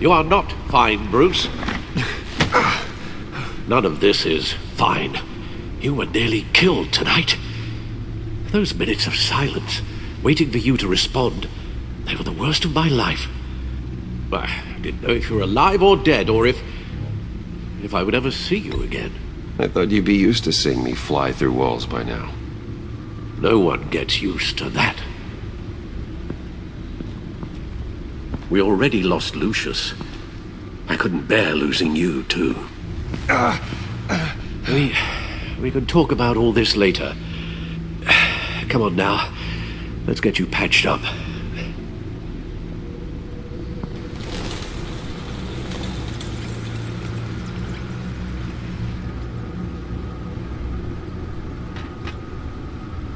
You are not fine, Bruce. None of this is fine. You were nearly killed tonight. Those minutes of silence, waiting for you to respond, they were the worst of my life. I didn't know if you were alive or dead, or if I would ever see you again. I thought you'd be used to seeing me fly through walls by now. No one gets used to that. We already lost Lucius. I couldn't bear losing you, too. We can talk about all this later. Come on now. Let's get you patched up.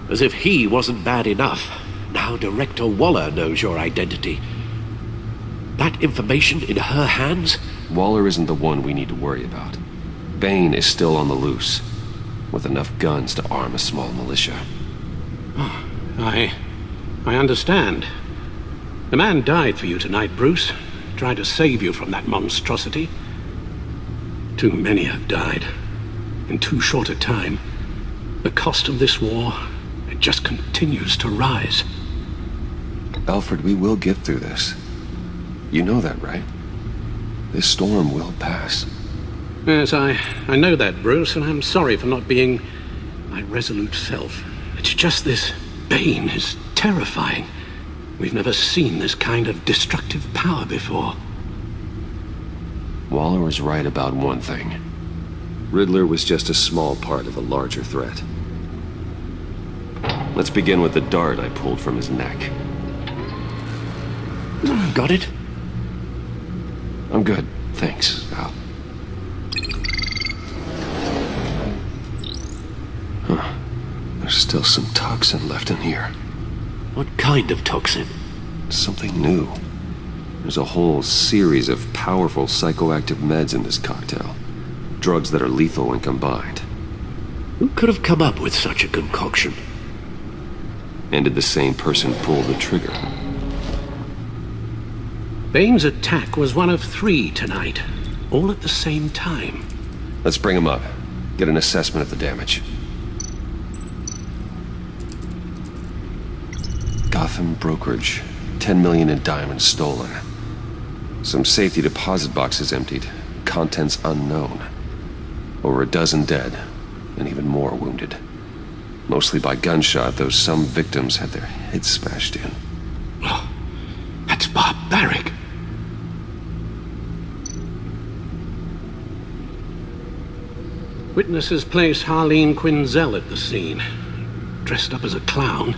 As if he wasn't bad enough, now Director Waller knows your identity. That information in her hands? Waller isn't the one we need to worry about. Bane is still on the loose, with enough guns to arm a small militia. I understand. The man died for you tonight, Bruce. Tried to save you from that monstrosity. Too many have died. In too short a time. The cost of this war, it just continues to rise. Alfred, we will get through this. You know that, right? This storm will pass. Yes, I know that, Bruce, and I'm sorry for not being my resolute self. It's just this Bane is terrifying. We've never seen this kind of destructive power before. Waller was right about one thing. Riddler was just a small part of a larger threat. Let's begin with the dart I pulled from his neck. Got it? I'm good, thanks, Al. Huh. There's still some toxin left in here. What kind of toxin? Something new. There's a whole series of powerful psychoactive meds in this cocktail. Drugs that are lethal when combined. Who could have come up with such a concoction? And did the same person pull the trigger? Bane's attack was one of 3 tonight, all at the same time. Let's bring him up. Get an assessment of the damage. Gotham brokerage. 10 million in diamonds stolen. Some safety deposit boxes emptied. Contents unknown. Over a dozen dead, and even more wounded. Mostly by gunshot, though some victims had their heads smashed in. Oh, that's barbaric. Witnesses place Harleen Quinzel at the scene, dressed up as a clown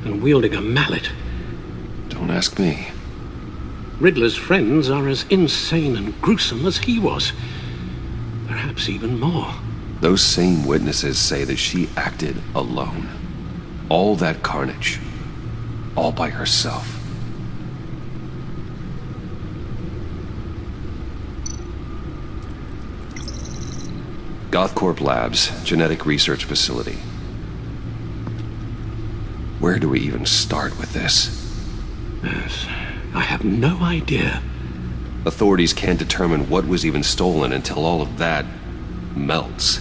and wielding a mallet. Don't ask me. Riddler's friends are as insane and gruesome as he was. Perhaps even more. Those same witnesses say that she acted alone. All that carnage. All by herself. Gothcorp Labs, genetic research facility. Where do we even start with this? Yes, I have no idea. Authorities can't determine what was even stolen until all of that melts.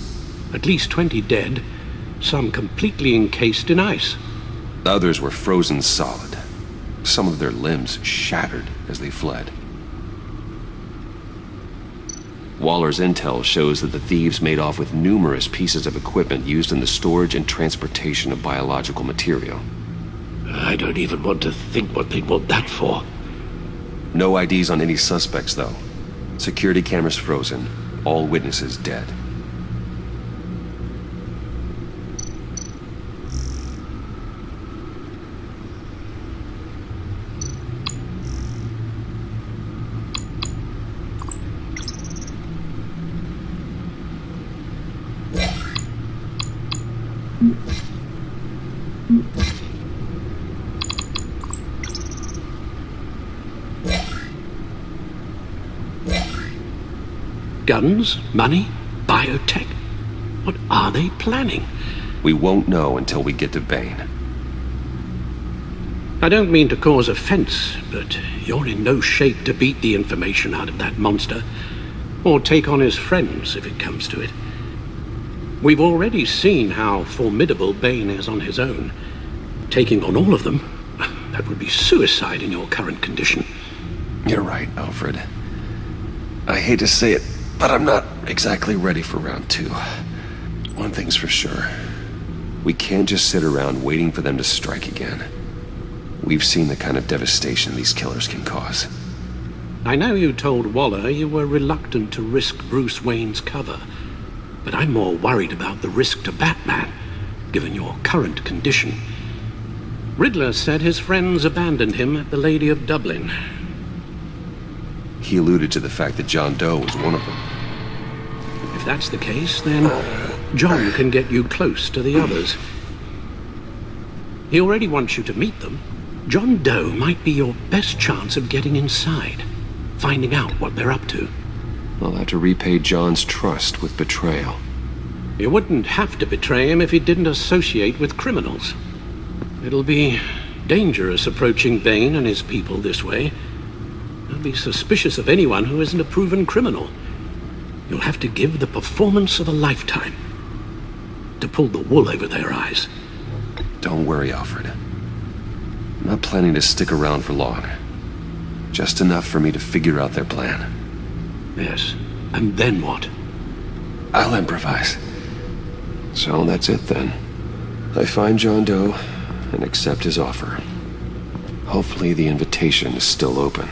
At least 20 dead, some completely encased in ice. Others were frozen solid. Some of their limbs shattered as they fled. Waller's intel shows that the thieves made off with numerous pieces of equipment used in the storage and transportation of biological material. I don't even want to think what they'd want that for. No IDs on any suspects, though. Security cameras frozen. All witnesses dead. Guns, money, biotech. What are they planning? We won't know until we get to Bane. I don't mean to cause offense, but you're in no shape to beat the information out of that monster, or take on his friends if it comes to it. We've already seen how formidable Bane is on his own. Taking on all of them, that would be suicide in your current condition. You're right, Alfred. I hate to say it, but I'm not exactly ready for round 2. One thing's for sure. We can't just sit around waiting for them to strike again. We've seen the kind of devastation these killers can cause. I know you told Waller you were reluctant to risk Bruce Wayne's cover, but I'm more worried about the risk to Batman, given your current condition. Riddler said his friends abandoned him at the Lady of Dublin. He alluded to the fact that John Doe was one of them. If that's the case, then John can get you close to the others. He already wants you to meet them. John Doe might be your best chance of getting inside, finding out what they're up to. I'll have to repay John's trust with betrayal. You wouldn't have to betray him if he didn't associate with criminals. It'll be dangerous approaching Bane and his people this way. They'll be suspicious of anyone who isn't a proven criminal. You'll have to give the performance of a lifetime to pull the wool over their eyes. Don't worry, Alfred. I'm not planning to stick around for long. Just enough for me to figure out their plan. Yes, and then what? I'll improvise. So that's it then. I find John Doe and accept his offer. Hopefully the invitation is still open.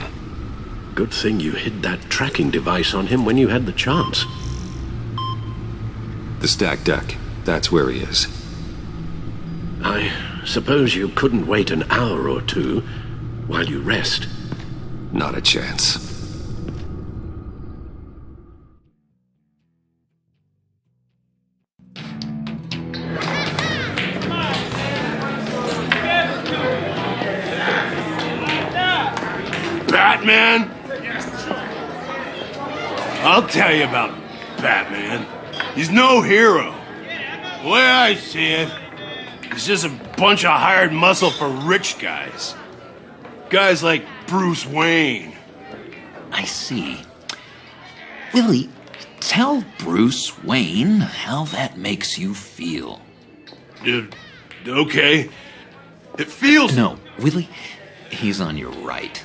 Good thing you hid that tracking device on him when you had the chance. The stacked deck. That's where he is. I suppose you couldn't wait an hour or two while you rest. Not a chance. Batman? I'll tell you about Batman. He's no hero. The way I see it, he's just a bunch of hired muscle for rich guys. Guys like Bruce Wayne. I see. Willie, tell Bruce Wayne how that makes you feel. Okay. It feels... No, Willie, he's on your right.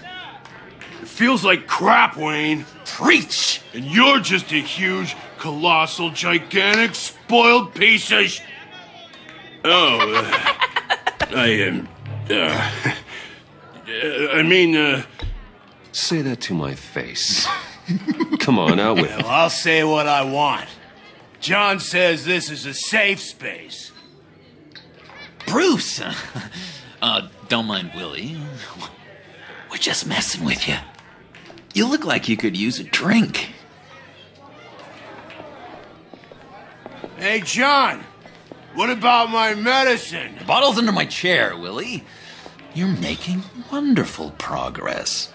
It feels like crap, Wayne. Preach! And you're just a huge, colossal, gigantic, spoiled piece of Say that to my face. Come on, out with it. Well, I'll say what I want. John says this is a safe space. Bruce! Don't mind Willie. We're just messing with you. You look like you could use a drink. Hey, John, what about my medicine? The bottle's under my chair, Willie. You're making wonderful progress.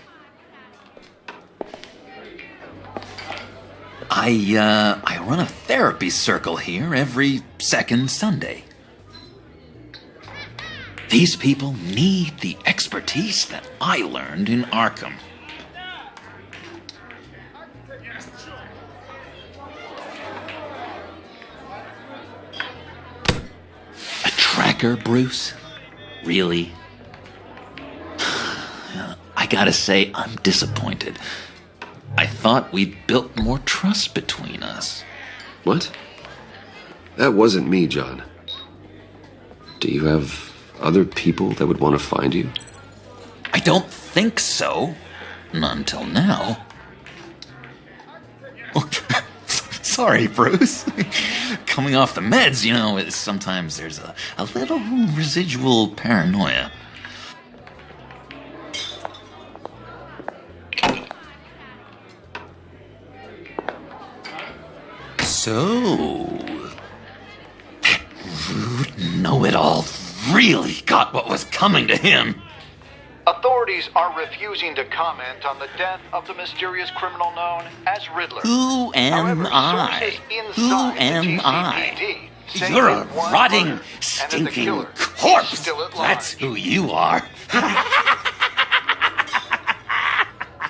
I run a therapy circle here every second Sunday. These people need the expertise that I learned in Arkham. A tracker, Bruce? Really? I gotta say, I'm disappointed. I thought we'd built more trust between us. What? That wasn't me, John. Do you have other people that would want to find you? I don't think so. Not until now. Sorry, Bruce. Coming off the meds, you know, sometimes there's a little residual paranoia. So, that rude know-it-all really got what was coming to him. Authorities are refusing to comment on the death of the mysterious criminal known as Riddler. Who am However, I? sources Who inside am the I? GCPD saying You're a that one rotting, murder, and that the stinking killer corpse. is still at That's large. who you are.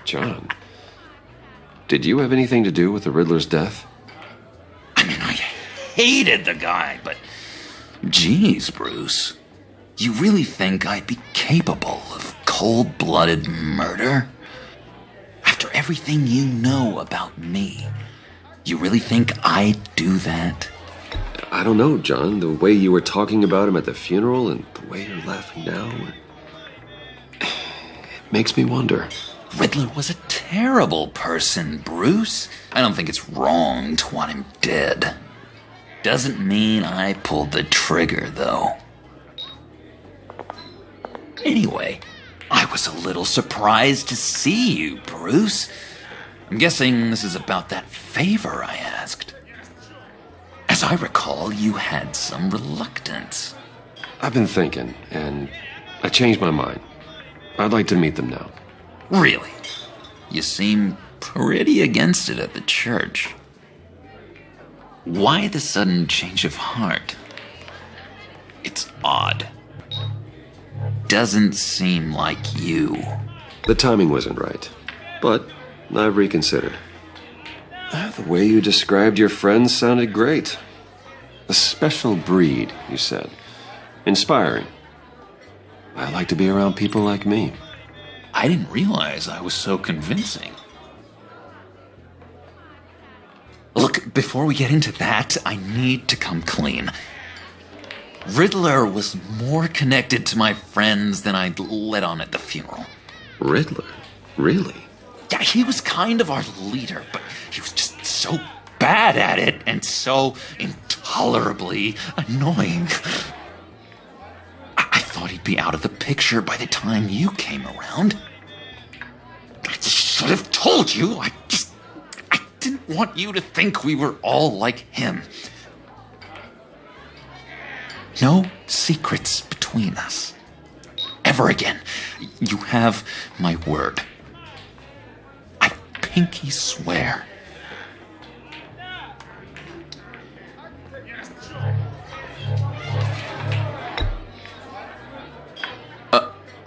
John, did you have anything to do with the Riddler's death? I mean, I hated the guy, but... Geez, Bruce. You really think I'd be capable of cold-blooded murder? After everything you know about me, you really think I'd do that? I don't know, John. The way you were talking about him at the funeral and the way you're laughing now, it makes me wonder. Riddler was a terrible person, Bruce. I don't think it's wrong to want him dead. Doesn't mean I pulled the trigger, though. Anyway, I was a little surprised to see you, Bruce. I'm guessing this is about that favor I asked. As I recall, you had some reluctance. I've been thinking, and I changed my mind. I'd like to meet them now. Really? You seem pretty against it at the church. Why the sudden change of heart? It's odd. Doesn't seem like you. The timing wasn't right, but I've reconsidered. The way you described your friends sounded great. A special breed, you said. Inspiring. I like to be around people like me. I didn't realize I was so convincing. Look, before we get into that, I need to come clean. Riddler was more connected to my friends than I'd let on at the funeral. Riddler? Really? Yeah, he was kind of our leader, but he was just so bad at it and so intolerably annoying. I thought he'd be out of the picture by the time you came around. I just should have told you. I didn't want you to think we were all like him. No secrets between us. Ever again. You have my word. I pinky swear.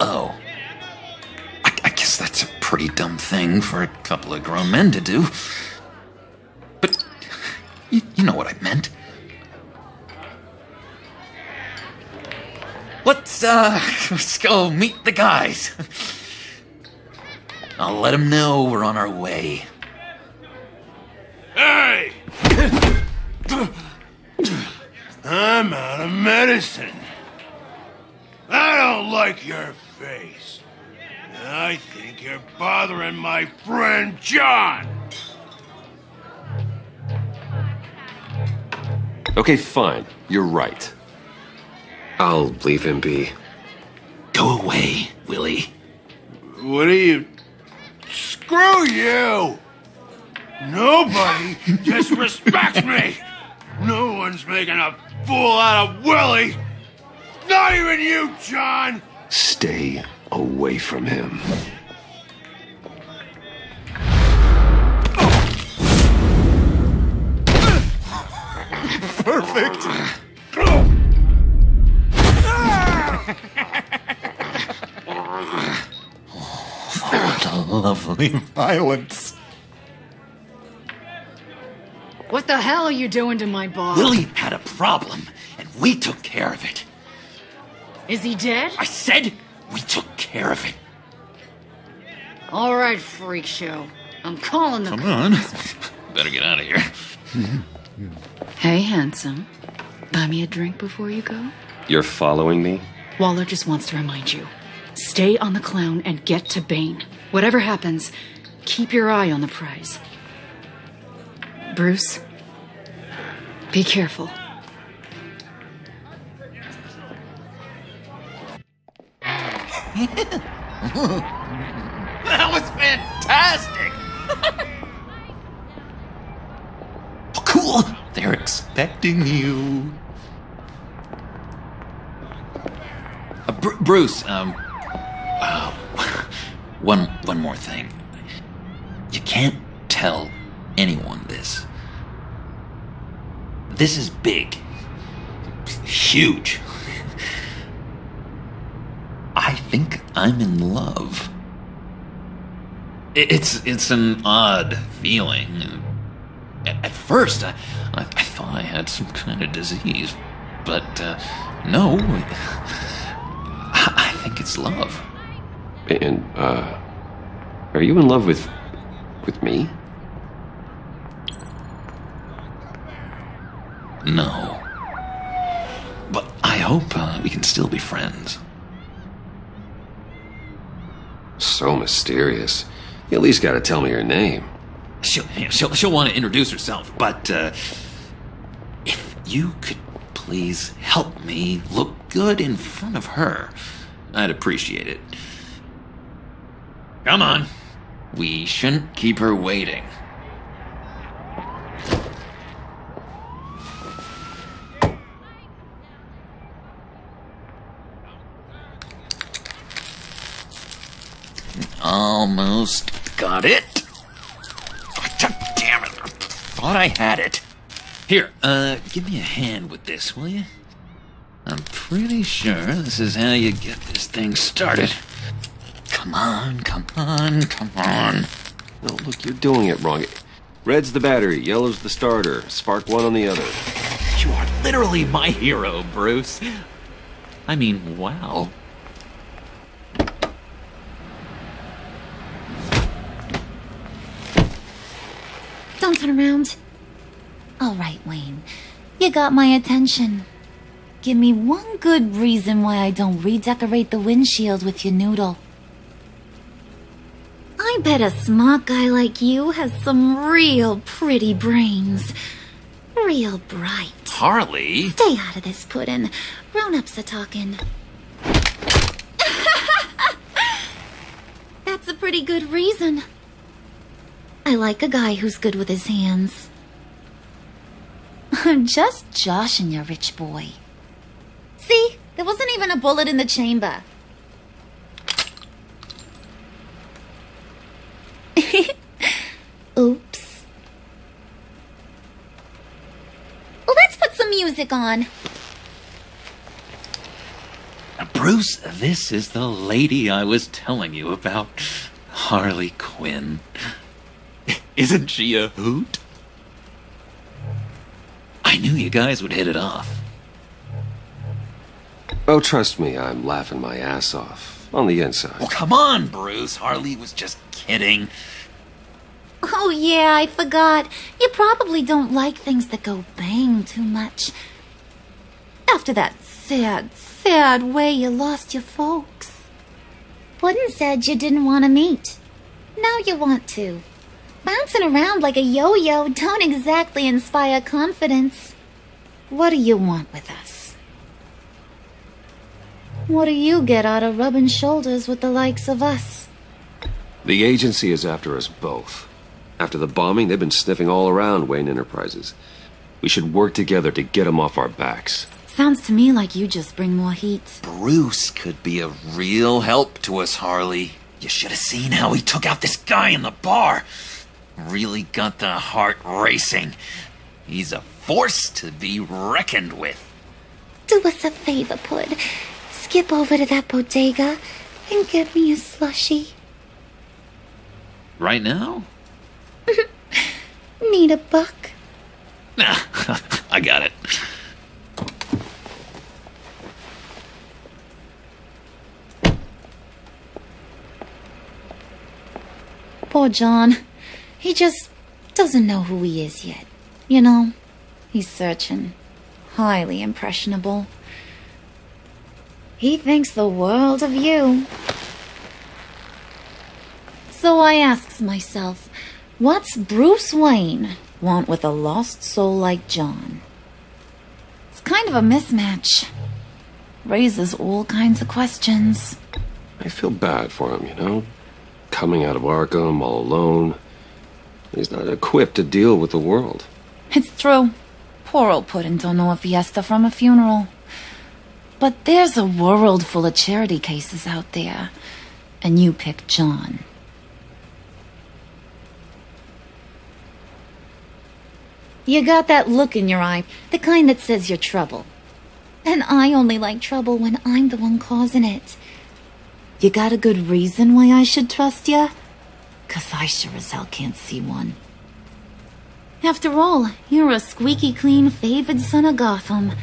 Oh. I guess that's a pretty dumb thing for a couple of grown men to do. But you know what I meant. Let's go meet the guys. I'll let them know we're on our way. Hey! I'm out of medicine. I don't like your face. I think you're bothering my friend John. Okay, fine. You're right. I'll leave him be. Go away, Willie. What are you... Screw you! Nobody disrespects me! No one's making a fool out of Willie! Not even you, John! Stay away from him. Perfect. What a lovely violence. What the hell are you doing to my boss? Willie had a problem, and we took care of it. Is he dead? I said we took care of it. All right, freak show. I'm calling the... Come on. Better get out of here. Hey, handsome. Buy me a drink before you go? You're following me? Waller just wants to remind you. Stay on the clown and get to Bane. Whatever happens, keep your eye on the prize. Bruce, be careful. That was fantastic! Oh, cool! They're expecting you. Bruce, one more thing. You can't tell anyone this. This is big. huge. I think I'm in love. It's an odd feeling. At first, I thought I had some kind of disease, but no. I think it's love. And, are you in love with me? No. But I hope we can still be friends. So mysterious. You at least gotta tell me her name. She'll want to introduce herself, but if you could please help me look good in front of her, I'd appreciate it. Come on. We shouldn't keep her waiting. Almost got it. God damn it. I thought I had it. Here, give me a hand with this, will you? I'm pretty sure this is how you get this thing started. Come on, come on, come on. Oh, look, you're doing it wrong. Red's the battery, yellow's the starter. Spark one on the other. You are literally my hero, Bruce. I mean, wow. Don't turn around. All right, Wayne. You got my attention. Give me one good reason why I don't redecorate the windshield with your noodle. I bet a smart guy like you has some real pretty brains. Real bright. Harley? Stay out of this, Puddin'. Grown-ups are talking. That's a pretty good reason. I like a guy who's good with his hands. I'm just joshing you, rich boy. See? There wasn't even a bullet in the chamber. Oops. Well, let's put some music on. Bruce, this is the lady I was telling you about. Harley Quinn. Isn't she a hoot? I knew you guys would hit it off. Oh, trust me, I'm laughing my ass off. On the inside. Oh, come on, Bruce. Harley was just kidding. Oh, yeah, I forgot. You probably don't like things that go bang too much. After that sad way you lost your folks. Puddin' said you didn't want to meet. Now you want to. Bouncing around like a yo-yo don't exactly inspire confidence. What do you want with us? What do you get out of rubbing shoulders with the likes of us? The agency is after us both. After the bombing, they've been sniffing all around Wayne Enterprises. We should work together to get them off our backs. Sounds to me like you just bring more heat. Bruce could be a real help to us, Harley. You should have seen how he took out this guy in the bar. Really got the heart racing. He's a force to be reckoned with. Do us a favor, Pud. Skip over to that bodega and get me a slushie. Right now? Need a buck? Nah, I got it. Poor John. He just doesn't know who he is yet. You know, he's searching. Highly impressionable. He thinks the world of you. So I asks myself, what's Bruce Wayne want with a lost soul like John? It's kind of a mismatch. Raises all kinds of questions. I feel bad for him, you know? Coming out of Arkham all alone. He's not equipped to deal with the world. It's true. Poor old Puddin' don't know a fiesta from a funeral. But there's a world full of charity cases out there. And you pick John. You got that look in your eye, the kind that says you're trouble. And I only like trouble when I'm the one causing it. You got a good reason why I should trust you? 'Cause I sure as hell can't see one. After all, you're a squeaky clean favored son of Gotham.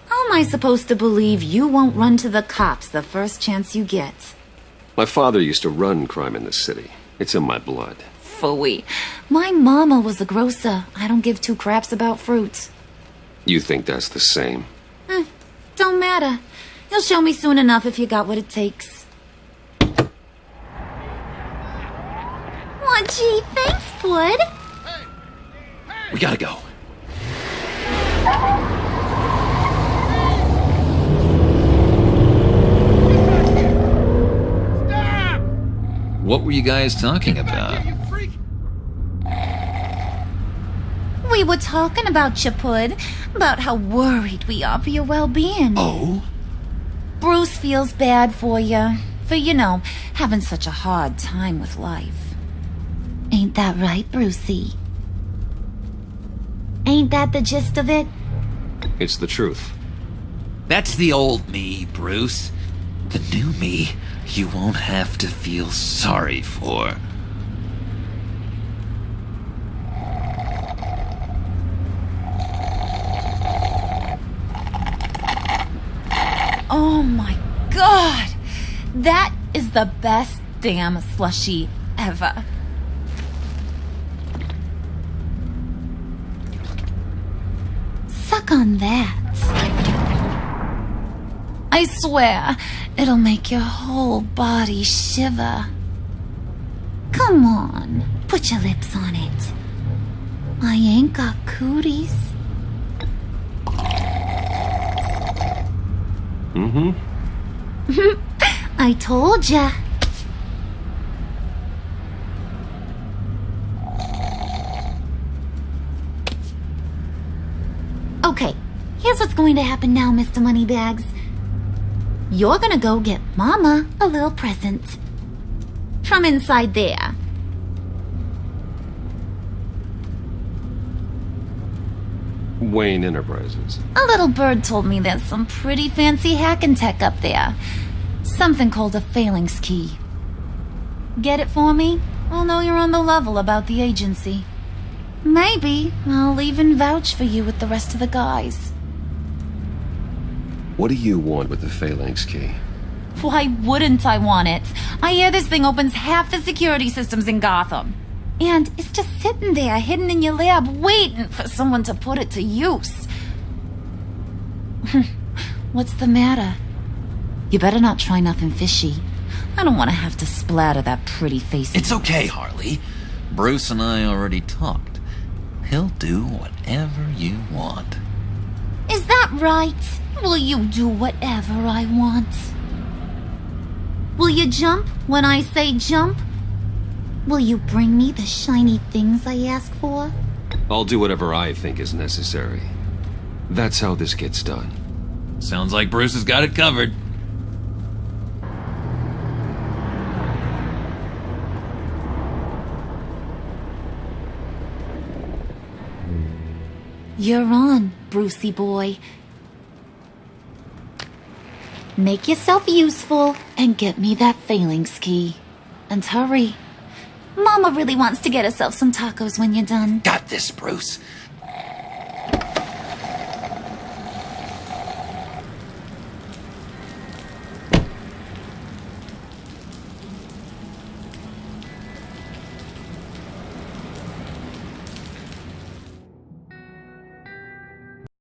How am I supposed to believe you won't run to the cops the first chance you get? My father used to run crime in this city. It's in my blood. Phooey. My mama was a grocer. I don't give two craps about fruits. You think that's the same? Don't matter. You'll show me soon enough if you got what it takes. Aw, gee, thanks, Bud. We gotta go. What were you guys talking about? We were talking about you, Pud. About how worried we are for your well-being. Oh? Bruce feels bad for you. For, having such a hard time with life. Ain't that right, Brucey? Ain't that the gist of it? It's the truth. That's the old me, Bruce. The new me, you won't have to feel sorry for. Oh my god! That is the best damn slushie ever. Suck on that. I swear, it'll make your whole body shiver. Come on, put your lips on it. I ain't got cooties. I told ya. Okay, here's what's going to happen now, Mr. Moneybags. You're gonna go get Mama a little present. From inside there. Wayne Enterprises. A little bird told me there's some pretty fancy hacking tech up there. Something called a phalanx key. Get it for me? I'll know you're on the level about the agency. Maybe I'll even vouch for you with the rest of the guys. What do you want with the phalanx key? Why wouldn't I want it? I hear this thing opens half the security systems in Gotham. And it's just sitting there, hidden in your lab, waiting for someone to put it to use. What's the matter? You better not try nothing fishy. I don't want to have to splatter that pretty face. It's okay, Harley. Bruce and I already talked. He'll do whatever you want. Is that right? Will you do whatever I want? Will you jump when I say jump? Will you bring me the shiny things I ask for? I'll do whatever I think is necessary. That's how this gets done. Sounds like Bruce has got it covered. You're on, Brucey boy. Make yourself useful and get me that phalanx key. And hurry. Mama really wants to get herself some tacos when you're done. Got this, Bruce.